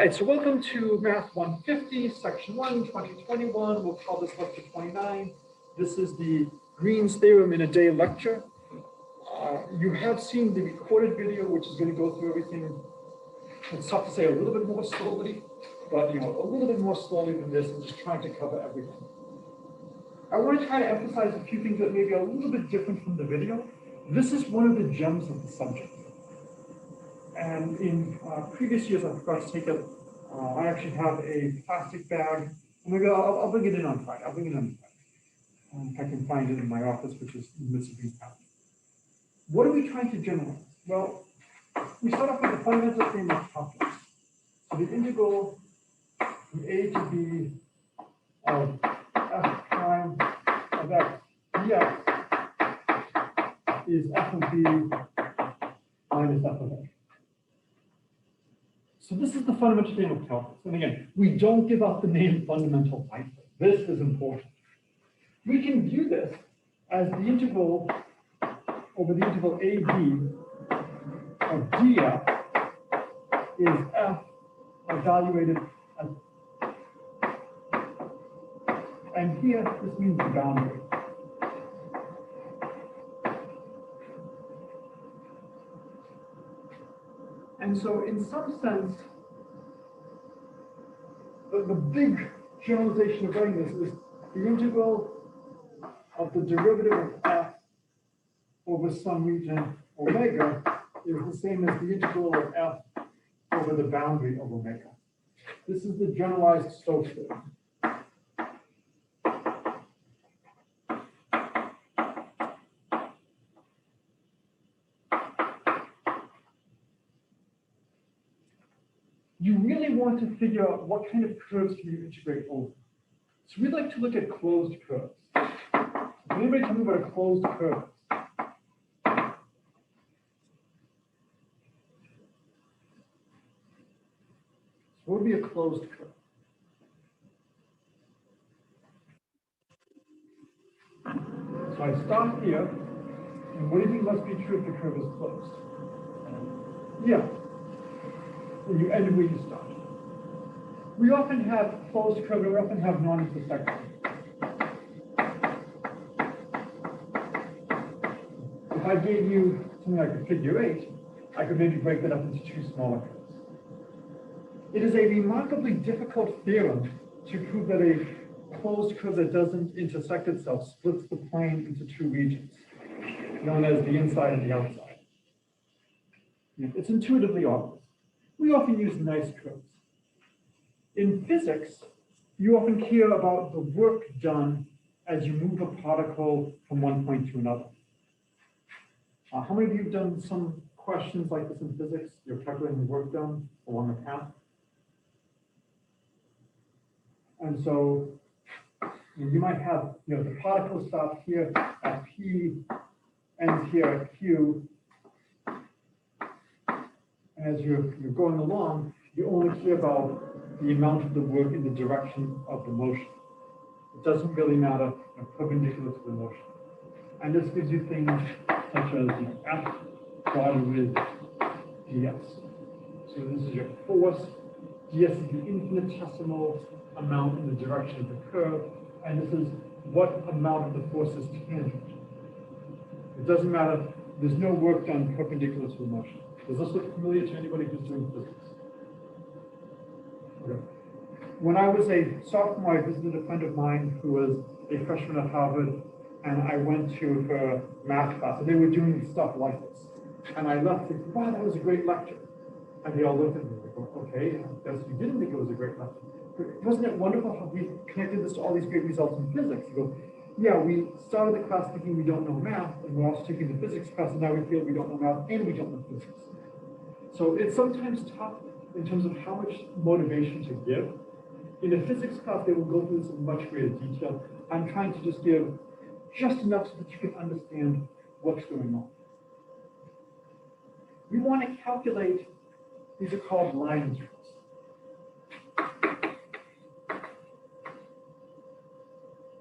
All right, so welcome to Math 150, Section 1, 2021. We'll call this Lecture 29. This is the Green's Theorem in a Day lecture. You have seen the recorded video, which is going to go through everything. It's tough to say a little bit more slowly, but a little bit more slowly than this, and just trying to cover everything. I want to try to emphasize a few things that may be a little bit different from the video. This is one of the gems of the subject. And in previous years, I forgot to take it. I actually have a plastic bag. Maybe I'll bring it in on Friday. I'll bring it in on Friday. If I can find it in my office, which is in the midst of GreensThm. What are we trying to generalize? Well, we start off with the fundamental theorem of calculus. So the integral from a to b of f prime of x dx is f of b minus f of a. So this is the fundamental theorem of calculus. And again, we don't give up the name fundamental lightly. This is important. We can view this as the integral over the integral ab of df is f evaluated as, and here this means the boundary. And so in some sense, the big generalization of writing this is the integral of the derivative of f over some region omega is the same as the integral of f over the boundary of omega. This is the generalized Stokes theorem. You really want to figure out what kind of curves can you integrate over. So we'd like to look at closed curves. Can anybody tell me what a closed curve is? So what would be a closed curve? So I start here, and what do you think must be true if the curve is closed? Yeah. And you end where you start. We often have closed curve, and we often have non-intersection. If I gave you something like a figure 8, I could maybe break that up into two smaller curves. It is a remarkably difficult theorem to prove that a closed curve that doesn't intersect itself splits the plane into two regions, known as the inside and the outside. It's intuitively obvious. We often use nice curves. In physics, you often hear about the work done as you move a particle from one point to another. How many of you have done some questions like this in physics? You're calculating the work done along a path. And so you might have, the particle stops here at P, ends here at Q. And as you're going along, you only care about the amount of the work in the direction of the motion. It doesn't really matter perpendicular to the motion. And this gives you things such as F plotted with ds. So this is your force. ds is the infinitesimal amount in the direction of the curve. And this is what amount of the force is tangent. It doesn't matter. There's no work done perpendicular to the motion. Does this look familiar to anybody who's doing physics? Okay. When I was a sophomore, I visited a friend of mine who was a freshman at Harvard, and I went to her math class, and they were doing stuff like this. And I left thinking, wow, that was a great lecture. And they all looked at me and go, okay, I guess you didn't think it was a great lecture. But wasn't it wonderful how we connected this to all these great results in physics? You go, yeah, we started the class thinking we don't know math, and we're also taking the physics class, and now we feel we don't know math, and we don't know physics. So it's sometimes tough in terms of how much motivation to give. In a physics class, they will go through this in much greater detail. I'm trying to just give just enough so that you can understand what's going on. We want to calculate, these are called line integrals.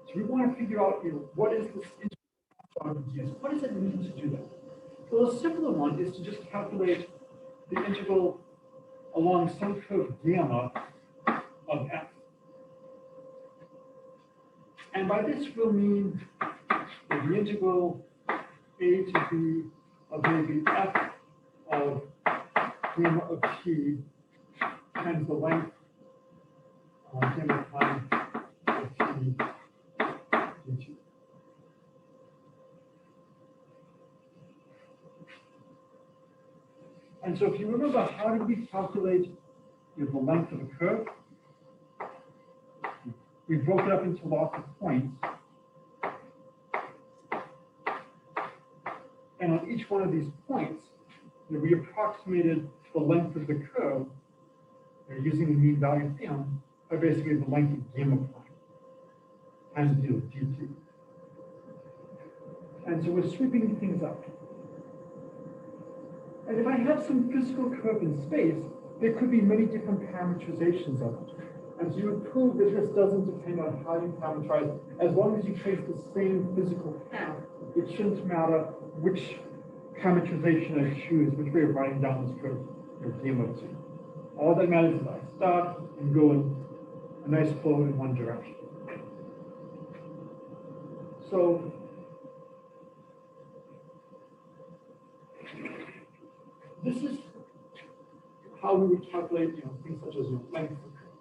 So we want to figure out, what is this integral? What does it mean to do that? Well, a simpler one is to just calculate the integral along some curve gamma of f. And by this we'll mean that the integral a to b of maybe f of gamma of t times the length gamma prime of t dt. And so if you remember, how did we calculate the length of a curve? We broke it up into lots of points. And on each one of these points, we approximated the length of the curve using the mean value theorem by basically the length of gamma prime times dt. And so we're sweeping things up. And if I have some physical curve in space, there could be many different parameterizations of it. And so you would prove that this doesn't depend on how you parameterize. As long as you trace the same physical path, it shouldn't matter which parameterization I choose, which way of writing down this curve gamma t. All that matters is I start and go in a nice flow in one direction. So this is how we would calculate things such as length of the curve.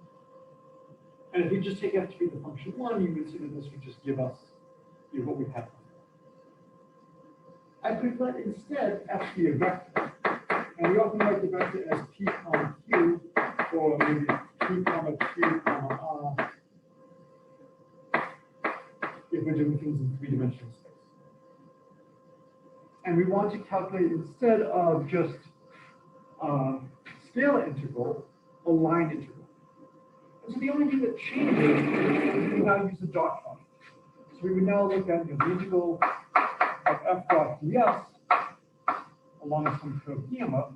And if we just take f to be the function 1, you would see that this would just give us what we have. I could let instead f be a vector. And we often write the vector as p comma q, or maybe p comma q comma r, if we're doing things in three-dimensional space. And we want to calculate, instead of just scalar integral, a line integral. And so the only thing that changes is we now use a dot product. So we would now look at the integral of f dot ds along some curve gamma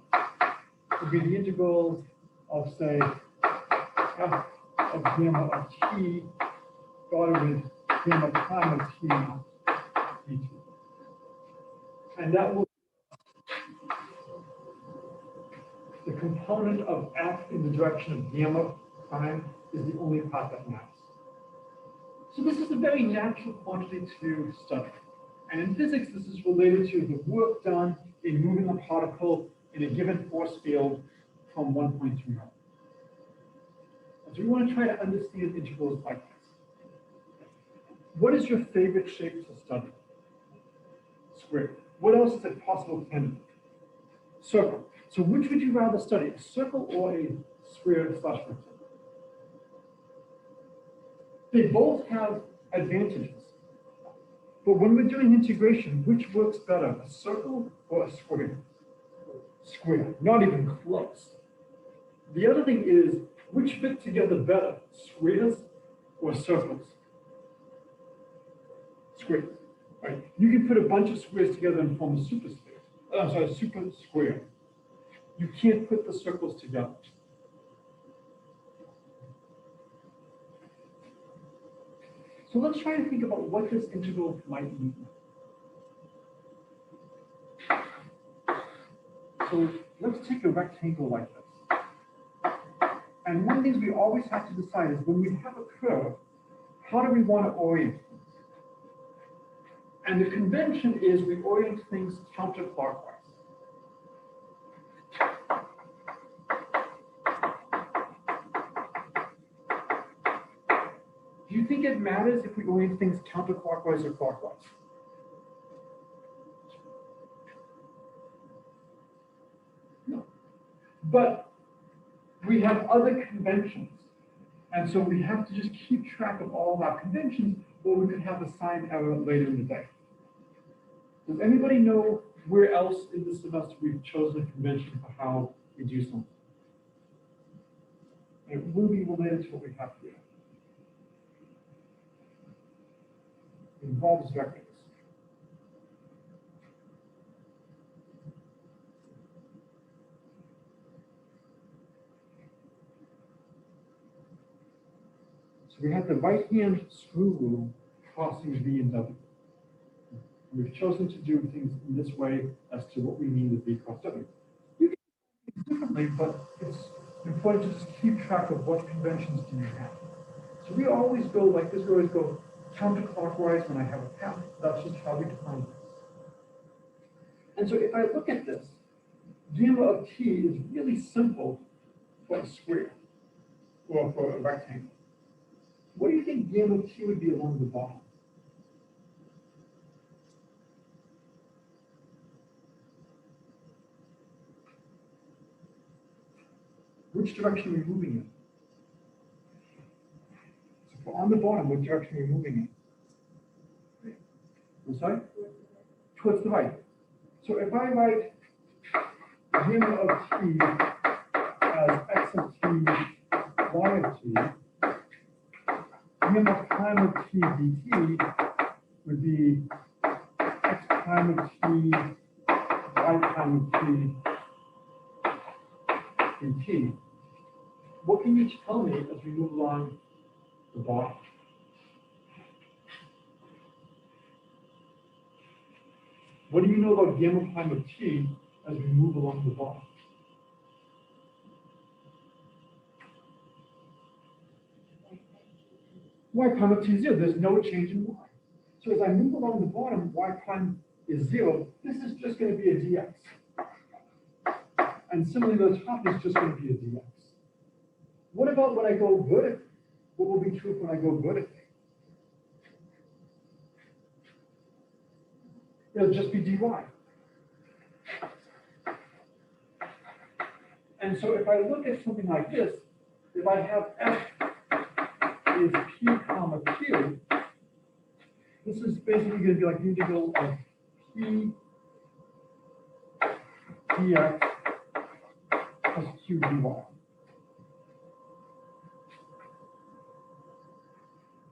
would be the integral of, say, f of gamma of t dotted with gamma prime of t dt. And that will the component of f in the direction of gamma prime is the only part that matters. So this is a very natural quantity to study. And in physics, this is related to the work done in moving a particle in a given force field from one point to another. And so we want to try to understand integrals like this. What is your favorite shape to study? Square. What else is it possible can be? Circle. So which would you rather study, a circle or a square / rectangle? They both have advantages. But when we're doing integration, which works better, a circle or a square? Square, not even close. The other thing is, which fit together better, squares or circles? Squares, right? You can put a bunch of squares together and form a super sphere. I'm sorry, super square. You can't put the circles together. So let's try to think about what this integral might mean. So let's take a rectangle like this. And one of the things we always have to decide is when we have a curve, how do we want to orient things? And the convention is we orient things counterclockwise. Do you think it matters if we orient things counterclockwise or clockwise? No. But we have other conventions. And so we have to just keep track of all of our conventions, or we could have a sign error later in the day. Does anybody know where else in this semester we've chosen a convention for how we do something? It will be related to what we have here. It involves vectors. So we have the right-hand screw rule crossing V and W. And we've chosen to do things in this way as to what we mean with V cross W. You can do it differently, but it's important to just keep track of what conventions do you have. So we always go like this, we always go counterclockwise when I have a path. That's just how we define this. And so if I look at this, gamma of t is really simple for a square or for a rectangle. What do you think gamma of t would be along the bottom? Which direction are we moving in? So if we're on the bottom, what direction are we moving in? I'm sorry? Towards the right. So if I write gamma of t as x of t, y of t, gamma prime of t dt would be x prime of t, y prime of t dt. What can you tell me as we move along the bottom? What do you know about gamma prime of t as we move along the bottom? Y prime of t is 0. There's no change in y. So as I move along the bottom, y prime is 0. This is just going to be a dx. And similarly, the top is just going to be a dx. What about when I go vertically? What will be true when I go vertically? It'll just be dy. And so if I look at something like this, if I have f is p comma q, this is basically going to be like the integral of p dx plus q dy.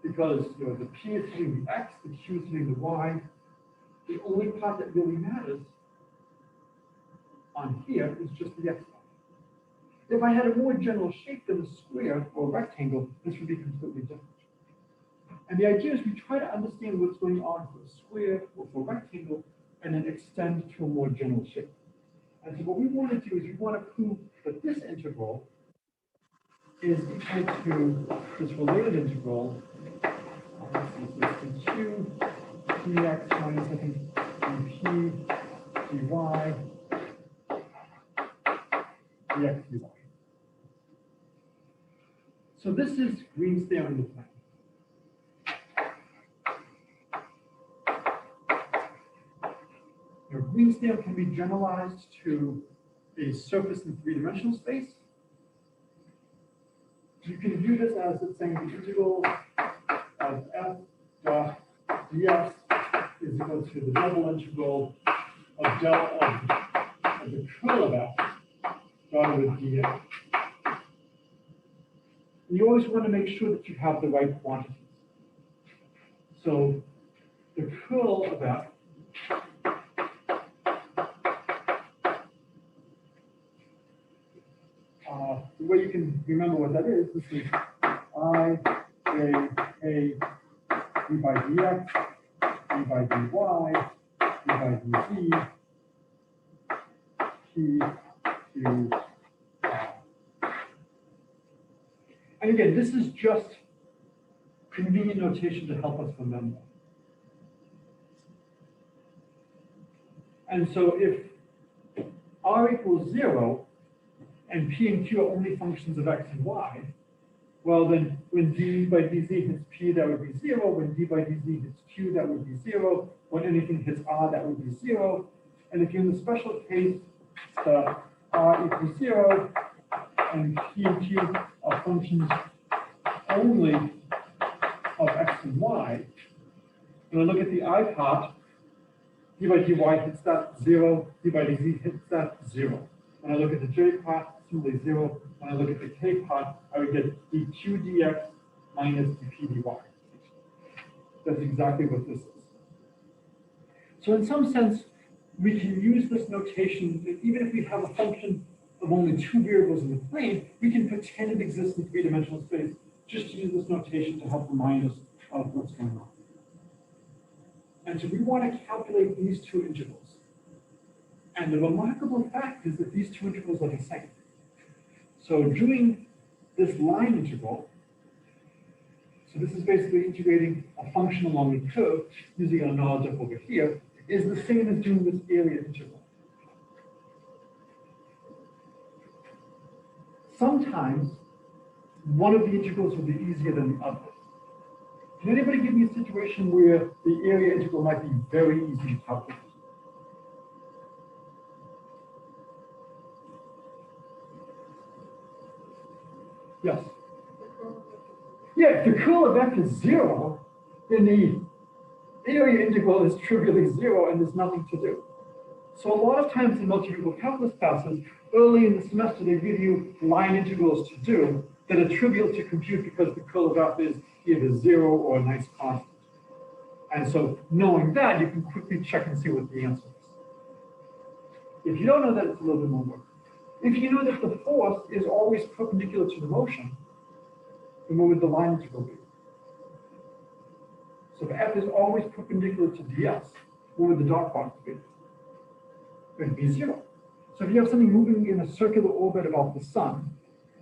Because the p is hitting the x, the q is hitting the y. The only part that really matters on here is just the x part. If I had a more general shape than a square or a rectangle, this would be completely different. And the idea is we try to understand what's going on for a square or for a rectangle, and then extend to a more general shape. And so what we want to do is we want to prove that this integral is equal to this related integral, q dx minus, I think, dp dy dx dy. So this is Green's theorem of plane. Now, Green's theorem can be generalized to a surface in three-dimensional space. You can view this as it's saying the integral of f dot ds is equal to the double integral of del of the curl of f dotted with dx. And you always want to make sure that you have the right quantities. So the curl of f the way you can remember what that is, this is I, J, K, d by dx, d by dy, d by dz, p, q, y. And again, this is just convenient notation to help us remember. And so if r equals 0, and p and q are only functions of x and y, well then when d by dz hits p, that would be 0. When d by dz hits q, that would be 0. When anything hits r, that would be 0. And if you're in the special case, the r equals 0, and p and q are functions only of x and y, when I look at the I part, d by dy hits that 0, d by dz hits that 0. When I look at the j part, similarly 0. When I look at the k part, I would get dq dx minus dp dy. That's exactly what this is. So in some sense, we can use this notation, even if we have a function of only two variables in the plane, we can pretend it exists in three-dimensional space, just to use this notation to help remind us of what's going on. And so we want to calculate these two integrals. And the remarkable fact is that these two integrals are the same. So doing this line integral, so this is basically integrating a function along a curve using our knowledge up over here, is the same as doing this area integral. Sometimes one of the integrals will be easier than the other. Can anybody give me a situation where the area integral might be very easy to calculate? Yes. Yeah, if the curl of f is 0, then the area integral is trivially 0 and there's nothing to do. So a lot of times in multivariable calculus classes, early in the semester, they give you line integrals to do that are trivial to compute because the curl of f is either 0 or a nice constant. And so knowing that, you can quickly check and see what the answer is. If you don't know that, it's a little bit more work. If you know that the force is always perpendicular to the motion, then what would the line integral be? So if f is always perpendicular to ds, what would the dot product be? It would be 0. So if you have something moving in a circular orbit about the sun,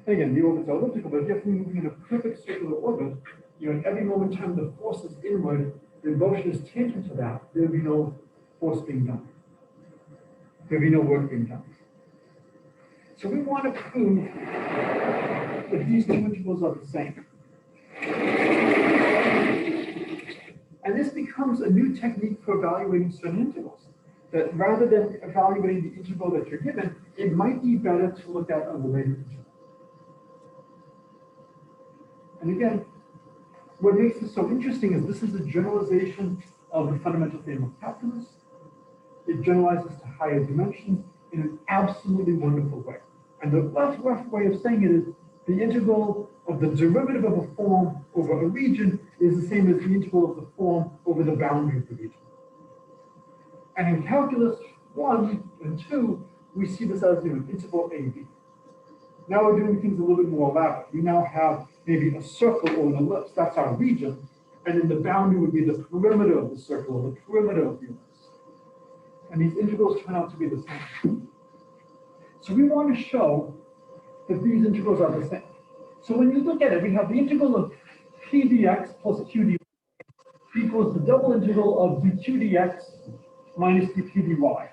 and again, the orbits are elliptical, but if you have something moving in a perfect circular orbit, at every moment in time the force is inward, the motion is tangent to that, there would be no force being done. There would be no work being done. So we want to prove that these two integrals are the same. And this becomes a new technique for evaluating certain integrals. That rather than evaluating the integral that you're given, it might be better to look at a related integral. And again, what makes this so interesting is this is a generalization of the fundamental theorem of calculus. It generalizes to higher dimensions in an absolutely wonderful way. And the rough way of saying it is the integral of the derivative of a form over a region is the same as the integral of the form over the boundary of the region. And in calculus 1 and 2, we see this as integral AB. Now we're doing things a little bit more elaborate. We now have maybe a circle or an ellipse, that's our region, and then the boundary would be the perimeter of the circle or the perimeter of the ellipse. And these integrals turn out to be the same. So we want to show that these integrals are the same. So when you look at it, we have the integral of p dx plus q dy equals the double integral of dq dx minus dp dy.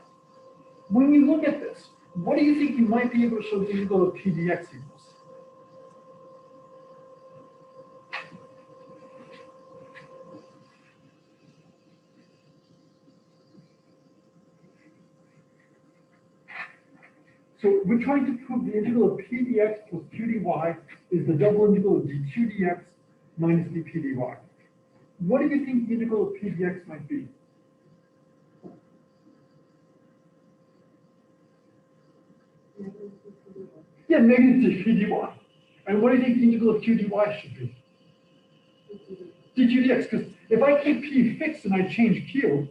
When you look at this, what do you think you might be able to show the integral of p dx equals? So we're trying to prove the integral of p dx plus q dy is the double integral of dq dx minus dp dy. What do you think the integral of p dx might be? Yeah, negative dp dy. And what do you think the integral of q dy should be? dq dx, because if I keep p fixed and I change q,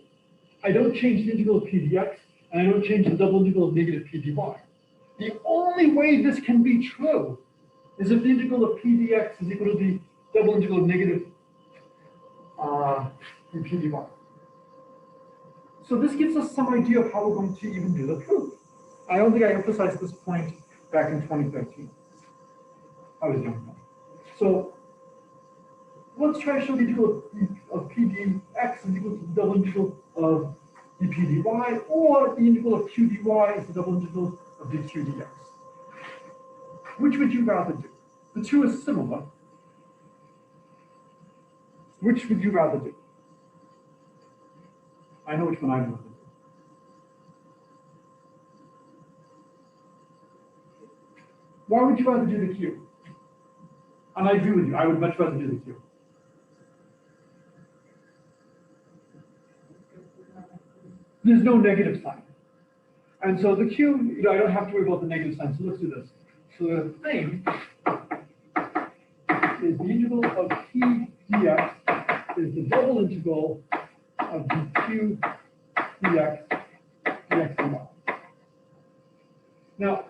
I don't change the integral of p dx, and I don't change the double integral of negative p dy. The only way this can be true is if the integral of p dx is equal to the double integral of negative dp dy. So this gives us some idea of how we're going to even do the proof. I don't think I emphasized this point back in 2013. I was young then. So let's try to show the integral of p dx is equal to the double integral of dp dy, or the integral of q dy is the double integral of dq dx. Which would you rather do? The two are similar. Which would you rather do? I know which one I'd rather do. Why would you rather do the q? And I agree with you, I would much rather do the q. There's no negative sign. And so the q, I don't have to worry about the negative sign, so let's do this. So the thing is the integral of p dx is the double integral of dq dx dx dy. Now,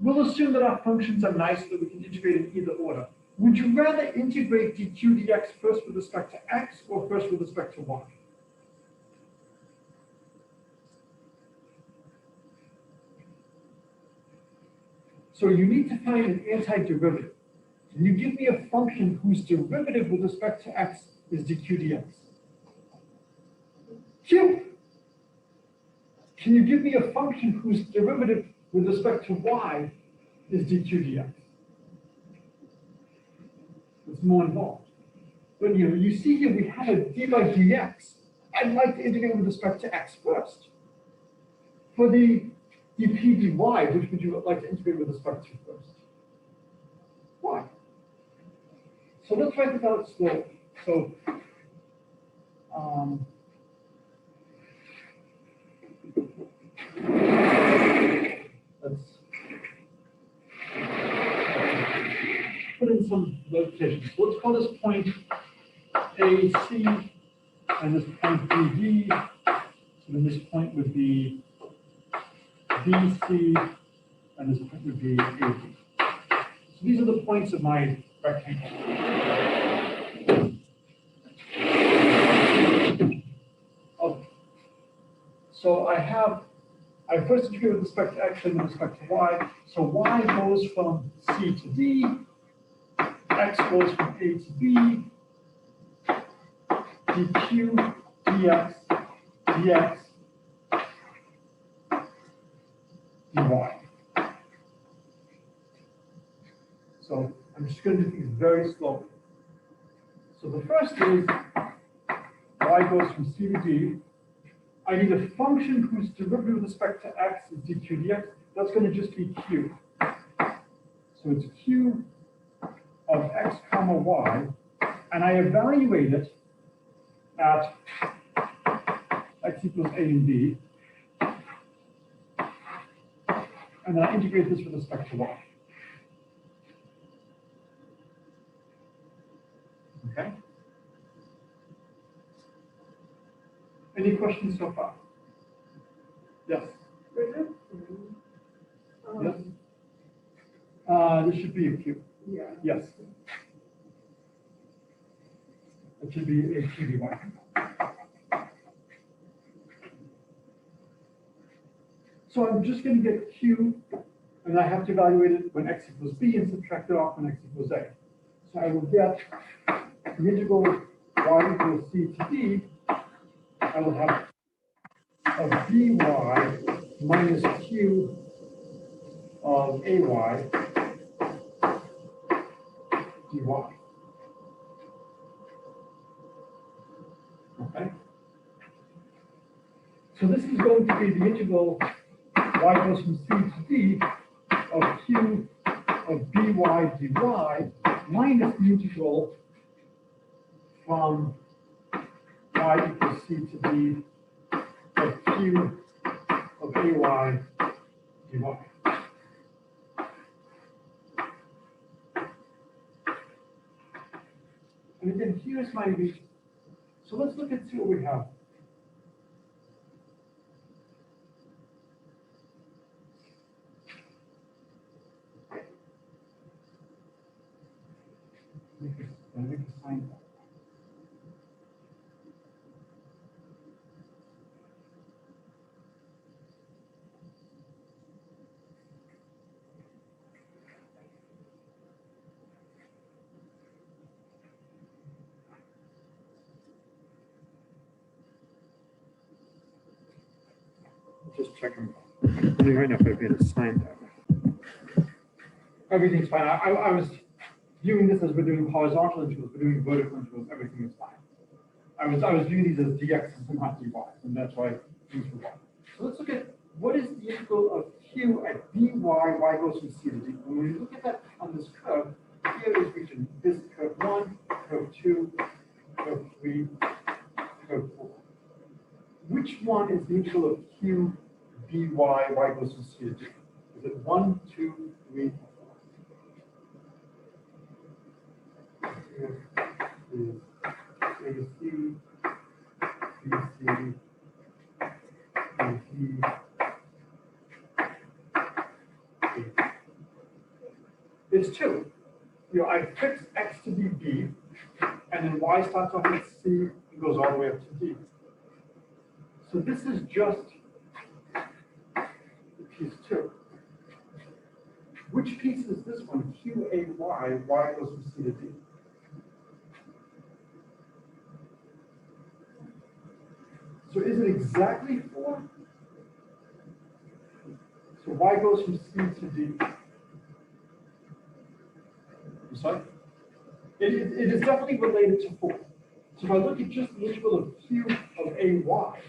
we'll assume that our functions are nice so that we can integrate in either order. Would you rather integrate dq dx first with respect to x or first with respect to y? So you need to find an antiderivative. Can you give me a function whose derivative with respect to x is dq dx? Q. Can you give me a function whose derivative with respect to y is dq dx? It's more involved. But you see here we have a d by dx. I'd like to integrate with respect to x first. For the dp dy, which would you like to integrate with respect to first? Y. So let's write this out slowly. So let's put in some notations. So let's call this point AC and this point BD. So then this point would be BC and this point would be AB. So these are the points of my rectangle. Okay. So I first integrate with respect to x and with respect to y. So y goes from C to D, x goes from A to B, dq, dx, dx, dy. So I'm just going to do things very slowly. So the first is y goes from C to D. I need a function whose derivative with respect to x is dq dx. That's going to just be q. So it's q of x comma y, and I evaluate it at x equals a and b, and then I integrate this with respect to y. Okay? Any questions so far? Yes? Yes? This should be a q. Yeah. Yes. It should be a q dy. So I'm just going to get q, and I have to evaluate it when x equals b and subtract it off when x equals a. So I will get the integral y equals c to d. I will have of dy minus q of ay dy. Okay? So this is going to be the integral y goes from c to d of q of by dy minus the integral from y equals c to d of q of ay dy. And again, here's my region. So let's look and see what we have. Make a sign. Just checking. Let me right now if I've made a sign there. Everything's fine. I was viewing this as we're doing horizontal integrals, we're doing vertical integrals, everything is fine. I was viewing these as dx and not dy, and that's why things were wrong. So let's look at what is the integral of q at dy, y goes from c to d. And when you look at that on this curve, here is region. This curve 1, curve 2, curve 3, curve 4. Which one is the integral of q dy, y goes from c to d? Is it 1, 2, 3, 4? Here is AC, BC, AD, It's 2. I fix x to be b, and then y starts off at c and goes all the way up to d. So this is just piece 2. Which piece is this one? Q, A, Y goes from C to D. So is it exactly 4? So Y goes from C to D. I'm sorry? It is definitely related to 4. So if I look at just the integral of Q of AY,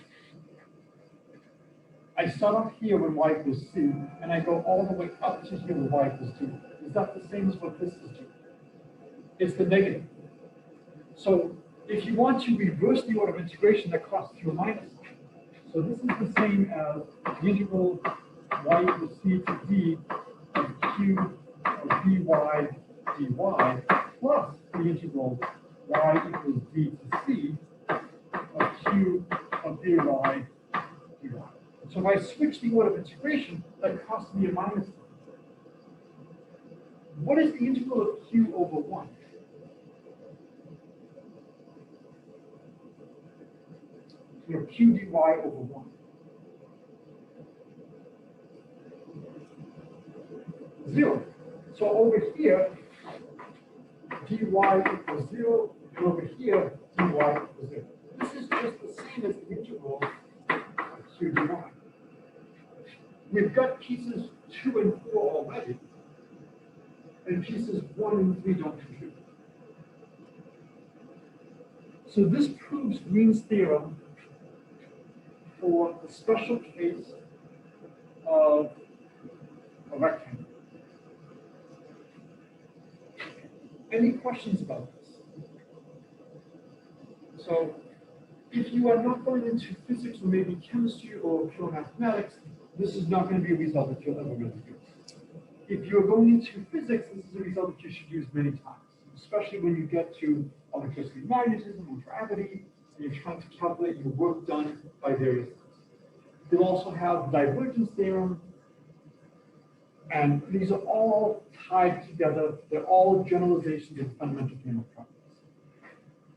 I start off here when Y equals C, and I go all the way up to here when Y equals 2. Is that the same as what this is doing? It's the negative. So if you want to reverse the order of integration, that costs you a minus. So this is the same as the integral Y equals C to D of Q of dy dy plus the integral Y equals D to C of Q of dy dy. So if I switch the order of integration, that costs me a minus. What is the integral of Q over 1? You know, Q dy over 1. 0. So over here, dy equals 0, and over here, dy equals 0. This is just the same as the integral of Q dy. We've got pieces 2 and 4 already, and pieces 1 and 3 don't contribute. So this proves Green's theorem for the special case of a rectangle. Any questions about this? So if you are not going into physics or maybe chemistry or pure mathematics, this is not going to be a result that you'll ever really use. If you're going into physics, this is a result that you should use many times, especially when you get to electricity, magnetism, or gravity, and you're trying to calculate your work done by various things. You'll also have the divergence theorem, and these are all tied together. They're all generalizations of fundamental theorem of properties.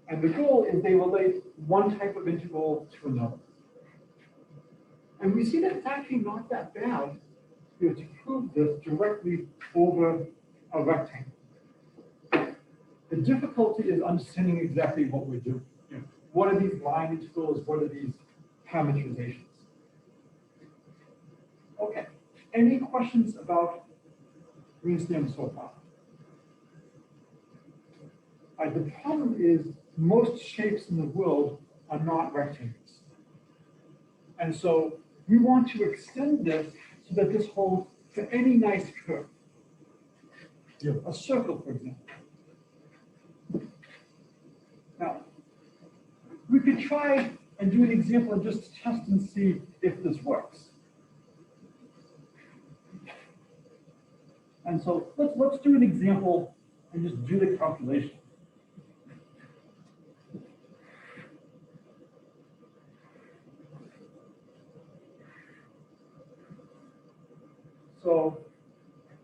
And the goal is they relate one type of integral to another. And we see that it's actually not that bad to prove this directly over a rectangle. The difficulty is understanding exactly what we're doing. You know, what are these line integrals? What are these parameterizations? Okay. Any questions about Green's theorem so far? The problem is most shapes in the world are not rectangles. And so we want to extend this so that this holds for any nice curve. A circle, for example. Now, we could try and do an example and just test and see if this works. And so let's do an example and just do the calculation. So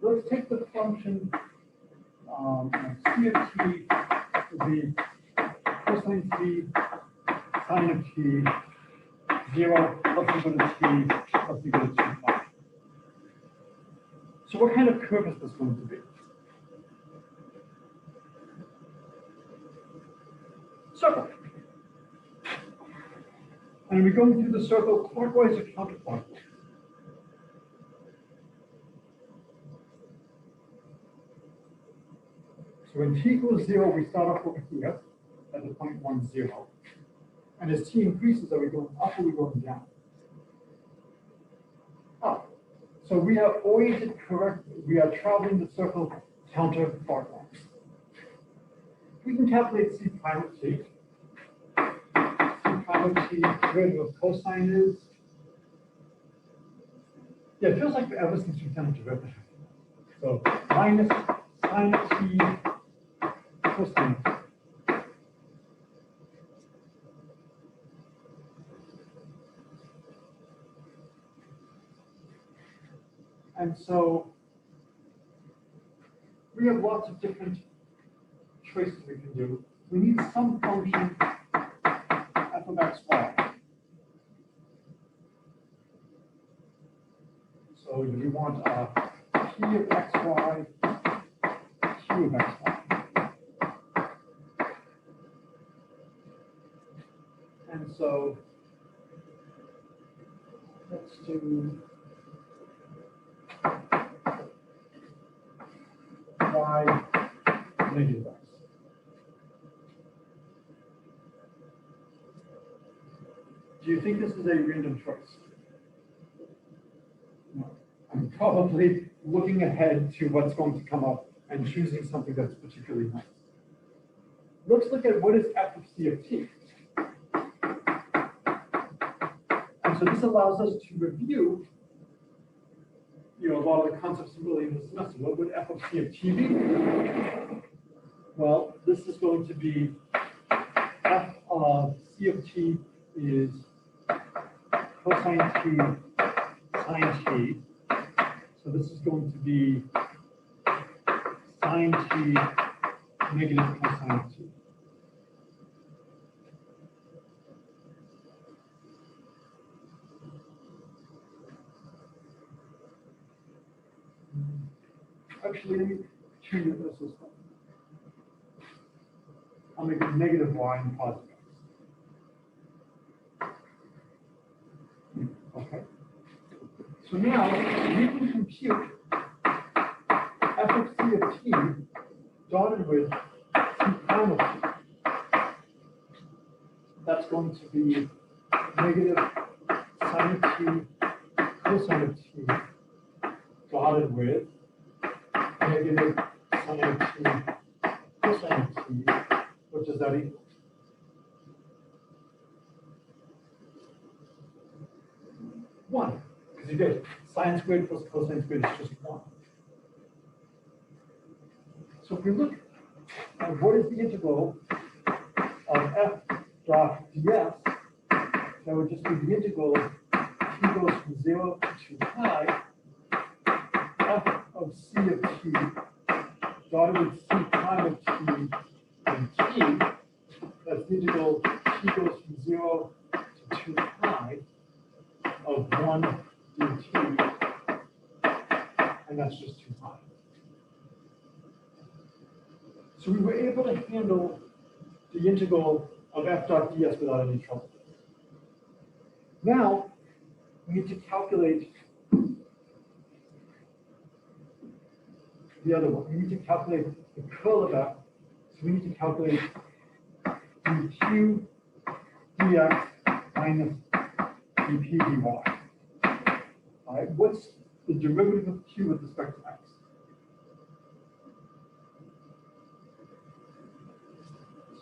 let's take the function c of t to be cosine t, sine of t, 0 plus equal to t plus equal to 2 pi. So what kind of curve is this going to be? Circle. And are we going through the circle clockwise or counterclockwise? So when t equals 0, we start off over here at the point 1, 0. And as t increases, are we going up or are we going down? Up. So we are oriented correctly. We are traveling the circle counterclockwise. We can calculate c prime of t. C prime of t, derivative of cosine is. Yeah, it feels like ever since we've done a derivative. So minus sine of t cosine. And so we have lots of different choices we can do. We need some function f of x, y. So we want p of xy, q of xy. And so let's do y negative x. Do you think this is a random choice? No. I'm probably looking ahead to what's going to come up and choosing something that's particularly nice. Let's look at what is f of c of t. And so this allows us to review a lot of the concepts really in the semester. What would f of c of t be? Well, this is going to be f of c of t is cosine t sine t. So this is going to be sine t negative cosine t. Actually, let me change this as well. I'll make it negative y and positive x. Okay. So now we can compute f of c of t dotted with t prime of t. That's going to be negative sine t cosine of t dotted with negative sine of t cosine of t. What does that equal? One, because you did. Sine squared plus cosine squared is just 1. So if we look at what is the integral of f dot ds, that would just be the integral of t goes from 0 to pi, f of c of t dotted with c prime of t and t, that's the integral t goes from 0 to 2 pi of 1 dt, and that's just 2 pi. So we were able to handle the integral of f dot ds without any trouble. Now, we need to calculate the other one. We need to calculate the curl of f. So we need to calculate dq dx minus dp dy. All right, what's the derivative of q with respect to x?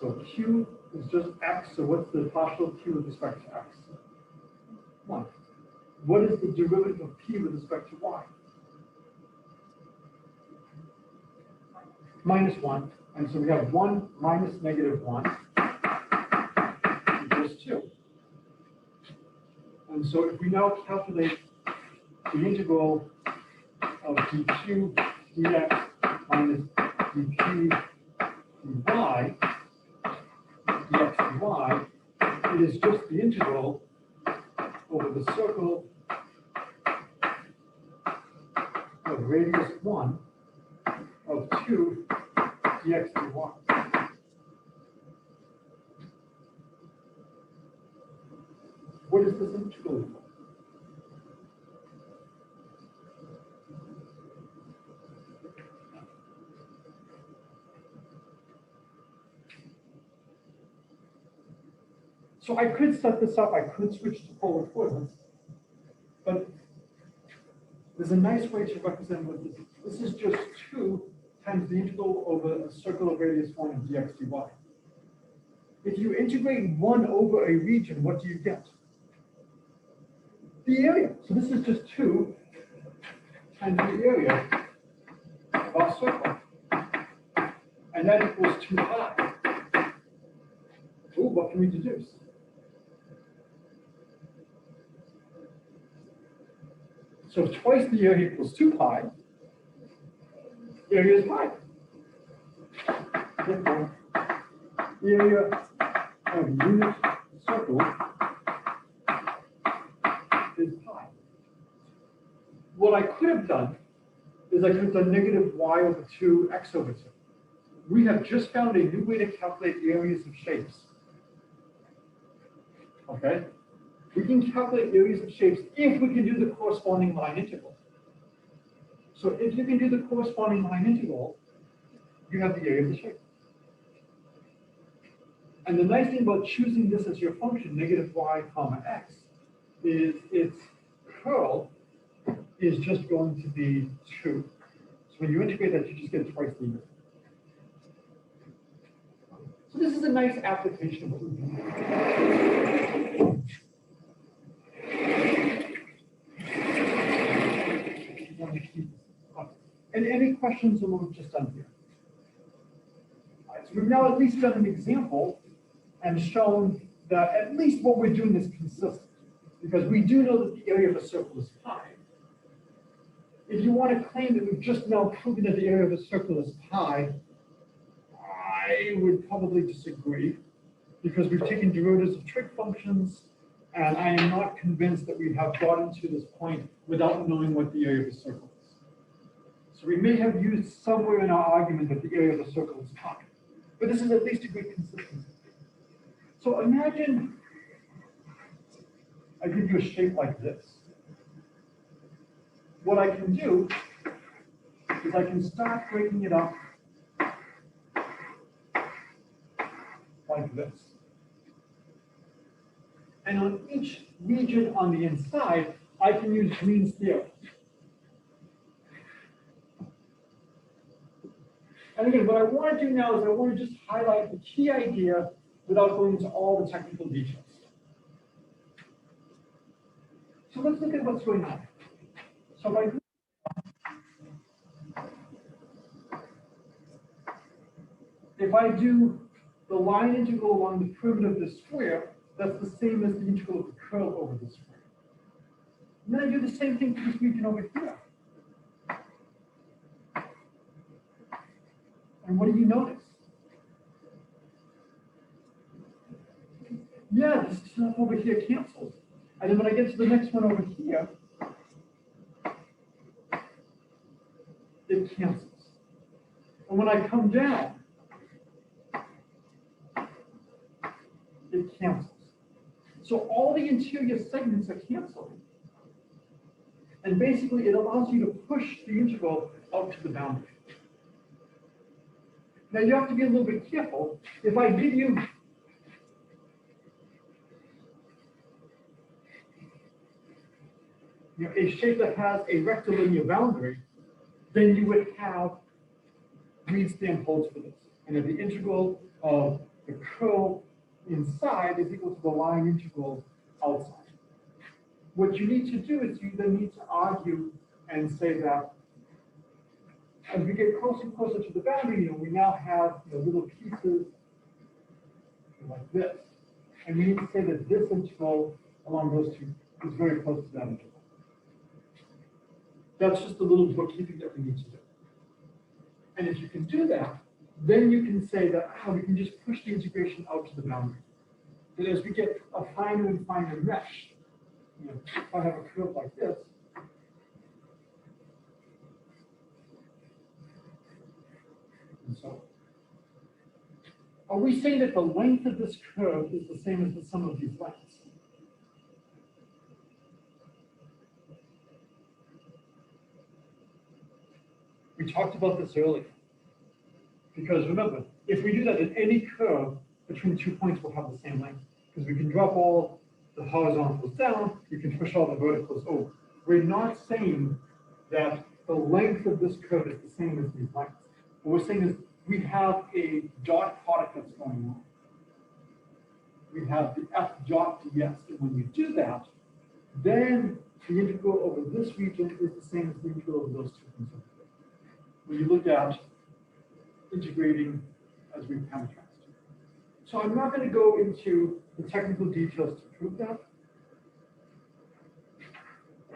So q is just x, so what's the partial of q with respect to x? 1. What is the derivative of p with respect to y? Minus 1. And so we have 1 minus negative 1 equals 2. And so if we now calculate the integral of dq dx minus dp dy, dx dy, it is just the integral over the circle of radius 1 of 2 dx dy. What is this integral for? So I could set this up, I could switch to polar equivalence, but there's a nice way to represent what this is. This is just 2 times the integral over a circle of radius 1 of dx dy. If you integrate 1 over a region, what do you get? The area. So this is just 2 times the area of our circle. And that equals 2 pi. Ooh, what can we deduce? So if twice the area equals 2 pi, area is pi. Therefore, area of a unit circle is pi. What I could have done is I took the negative y over 2, x over 2. We have just found a new way to calculate areas of shapes. Okay? We can calculate areas of shapes if we can do the corresponding line integral. So if you can do the corresponding line integral, you have the area of the shape. And the nice thing about choosing this as your function, negative y comma x, is its curl is just going to be 2. So when you integrate that, you just get twice the integral. So this is a nice application of what we're doing. And any questions on what we've just done here? All right, so we've now at least done an example and shown that at least what we're doing is consistent, because we do know that the area of a circle is pi. If you want to claim that we've just now proven that the area of a circle is pi, I would probably disagree, because we've taken derivatives of trig functions, and I am not convinced that we have gotten to this point without knowing what the area of a circle is. So we may have used somewhere in our argument that the area of a circle is pi, but this is at least a good consistency. So imagine I give you a shape like this. What I can do is I can start breaking it up like this. And on each region on the inside, I can use Green's theorem. And again, what I want to do now is I want to just highlight the key idea without going into all the technical details. So let's look at what's going on. So if I do the line integral along the perimeter of the square, that's the same as the integral of the curl over the square. And then I do the same thing for this region over here. And what do you notice? Yeah, this stuff over here cancels. And then when I get to the next one over here, it cancels. And when I come down, it cancels. So all the interior segments are canceling. And basically, it allows you to push the integral out to the boundary. Now, you have to be a little bit careful. If I give you a shape that has a rectilinear boundary, then you would have GreensThm holds for this. And if the integral of the curl inside is equal to the line integral outside. What you need to do is you then need to argue and say that as we get closer and closer to the boundary, we now have little pieces like this. And we need to say that this integral along those two is very close to that integral. That's just a little bookkeeping that we need to do. And if you can do that, then you can say that we can just push the integration out to the boundary. And as we get a finer and finer mesh, if I have a curve like this, and so are we saying that the length of this curve is the same as the sum of these lengths? We talked about this earlier. Because remember, if we do that in any curve between 2 points, we'll have the same length. Because we can drop all the horizontals down, we can push all the verticals over. We're not saying that the length of this curve is the same as these lengths. What we're saying is we have a dot product that's going on. We have the f dot ds. And when you do that, then the integral over this region is the same as the integral of those two things over there. When you look at integrating as we contrast. So I'm not going to go into the technical details to prove that,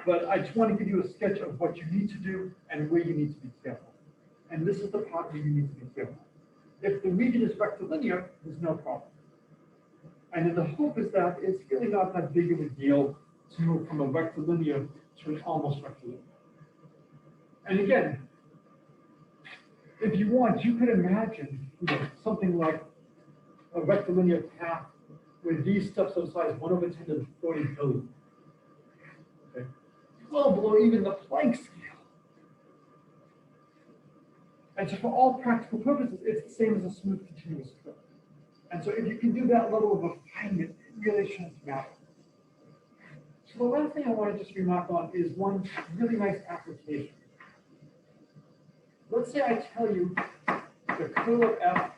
but I just want to give you a sketch of what you need to do and where you need to be careful. And this is the part where you need to be careful. If the region is rectilinear, there's no problem. And then the hope is that it's really not that big of a deal to move from a rectilinear to an almost rectilinear. And again, if you want, you could imagine something like a rectilinear path where these steps are size 1/10 to the 40 billion. Okay. Well below even the Planck scale. And so for all practical purposes, it's the same as a smooth continuous curve. And so if you can do that level of refinement, it really shouldn't matter. So the last thing I want to just remark on is one really nice application. Let's say I tell you the curl of f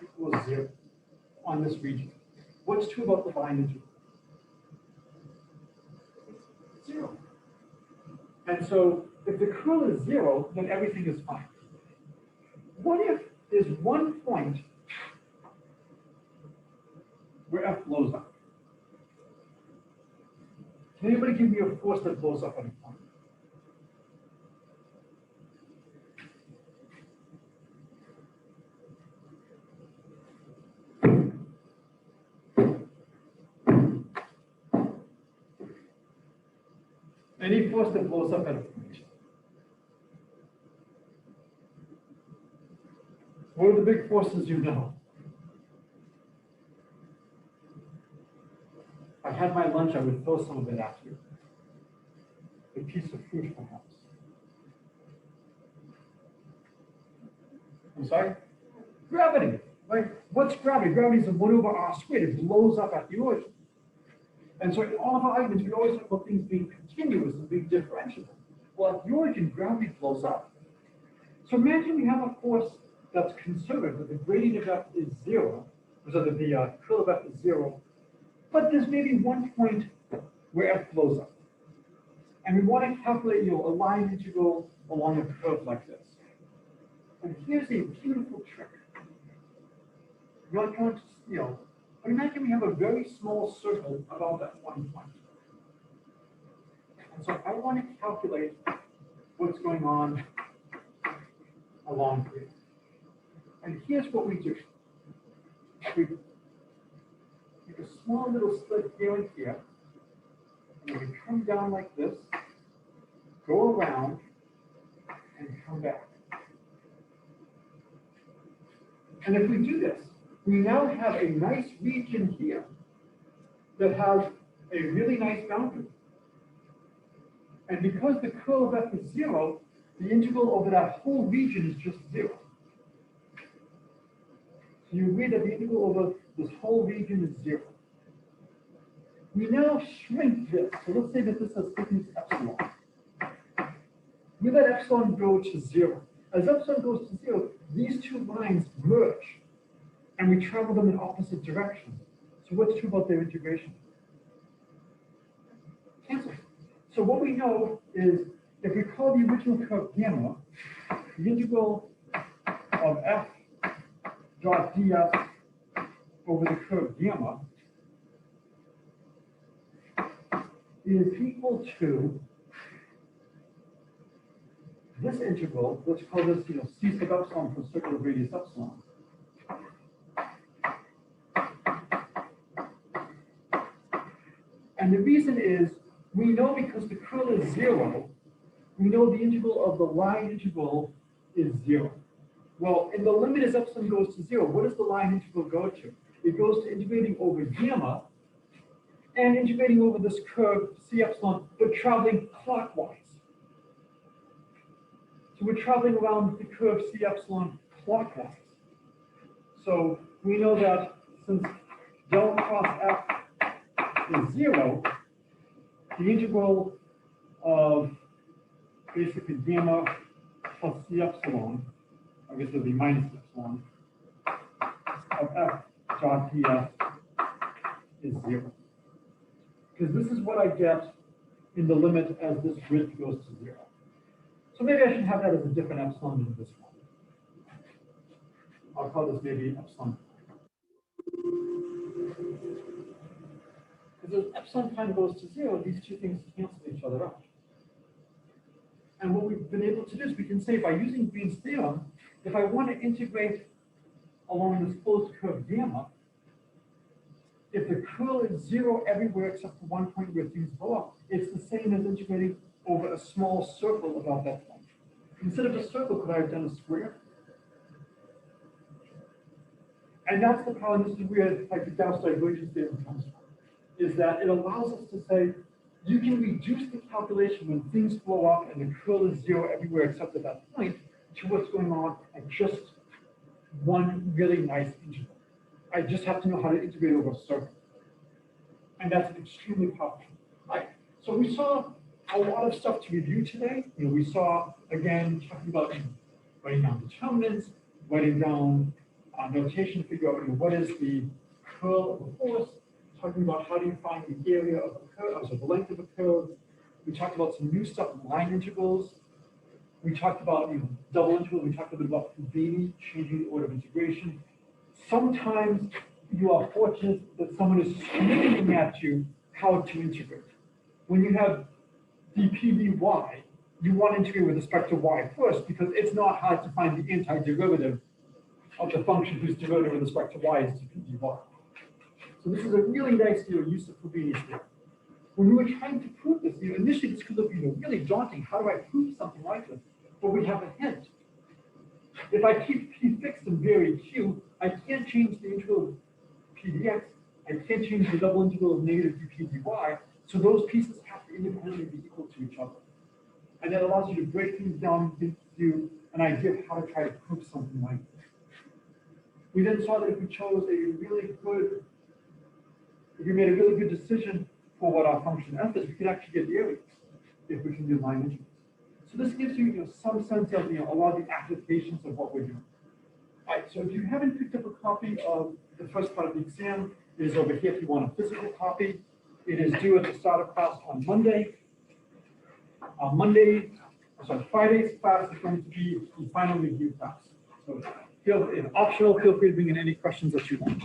equals 0 on this region. What's true about the line integral? 0. And so if the curl is 0, then everything is fine. What if there's one point where f blows up? Can anybody give me a force that blows up at a point? Any force that blows up at a point. What are the big forces you know? If I had my lunch, I would throw some of it at you. A piece of fruit, perhaps. I'm sorry? Gravity, right? What's gravity? Gravity is a 1/r². It blows up at the origin. And so in all of our arguments, we always talk about things being continuous and being differentiable. Well, at the origin, gravity blows up. So imagine we have a force that's conserved, that the gradient of f is 0, so that the curl of f is 0, but there's maybe one point where f blows up. And we want to calculate, a line integral along a curve like this. And here's a beautiful trick. Imagine we have a very small circle about that one point. And so I want to calculate what's going on along here. And here's what we do. We make a small little slit here and here. And we come down like this, go around, and come back. And if we do this, we now have a nice region here that has a really nice boundary. And because the curl of f is 0, the integral over that whole region is just 0. So you agree that the integral over this whole region is 0. We now shrink this. So let's say that this has thickness epsilon. We let epsilon go to 0. As epsilon goes to 0, these two lines merge, and we travel them in opposite directions. So what's true about their integration? Cancel. So what we know is, if we call the original curve gamma, the integral of f dot ds over the curve gamma is equal to this integral. Let's call this, c sub epsilon for circular radius epsilon. And the reason is, we know because the curl is 0, we know the integral of the line integral is 0. Well, in the limit as epsilon goes to 0, what does the line integral go to? It goes to integrating over gamma and integrating over this curve c epsilon, but traveling clockwise. So we're traveling around the curve c epsilon clockwise. So we know that since del cross f is 0, the integral of basically gamma plus c epsilon, I guess it would be minus epsilon, of f dot ds is 0. Because this is what I get in the limit as this grid goes to 0. So maybe I should have that as a different epsilon than this one. I'll call this maybe epsilon. Because as epsilon prime goes to 0, these two things cancel each other out. And what we've been able to do is we can say, by using Green's theorem, if I want to integrate along this closed curve gamma, if the curl is 0 everywhere except for one point where things blow up, it's the same as integrating over a small circle about that point. instead of a circle, could I have done a square? And that's the problem. This is where like the Gauss divergence theorem comes from, is that it allows us to say you can reduce the calculation when things blow up and the curl is 0 everywhere except at that point to what's going on at just one really nice integral. I just have to know how to integrate over a circle. And that's extremely powerful. Right. So we saw a lot of stuff to review today. We saw, again, talking about writing down determinants, writing down notation to figure out what is the curl of a force, talking about how do you find the area of a curve, so the length of a curve. We talked about some new stuff, line integrals. We talked about double integral. We talked a bit about Houdini, changing the order of integration. Sometimes you are fortunate that someone is screaming at you how to integrate. When you have dp dy, you want to integrate with respect to y first because it's not hard to find the antiderivative of the function whose derivative with respect to y is dp dy. So this is a really nice use of Houdini's theorem. When we were trying to prove this, initially this could look really daunting. How do I prove something like this? But we have a hint. If I keep p fixed and vary q, I can't change the integral of p dx. I can't change the double integral of negative dp dy. So those pieces have to independently be equal to each other. And that allows you to break things down into an idea of how to try to prove something like this. We then saw that if we chose if we made a really good decision for what our function f is, we could actually get the areas if we can do line integrals. So this gives you, some sense of a lot of the applications of what we're doing. All right, so if you haven't picked up a copy of the first part of the exam, it is over here if you want a physical copy. It is due at the start of class on Monday. Friday's class is going to be the final review class. So if optional, feel free to bring in any questions that you want.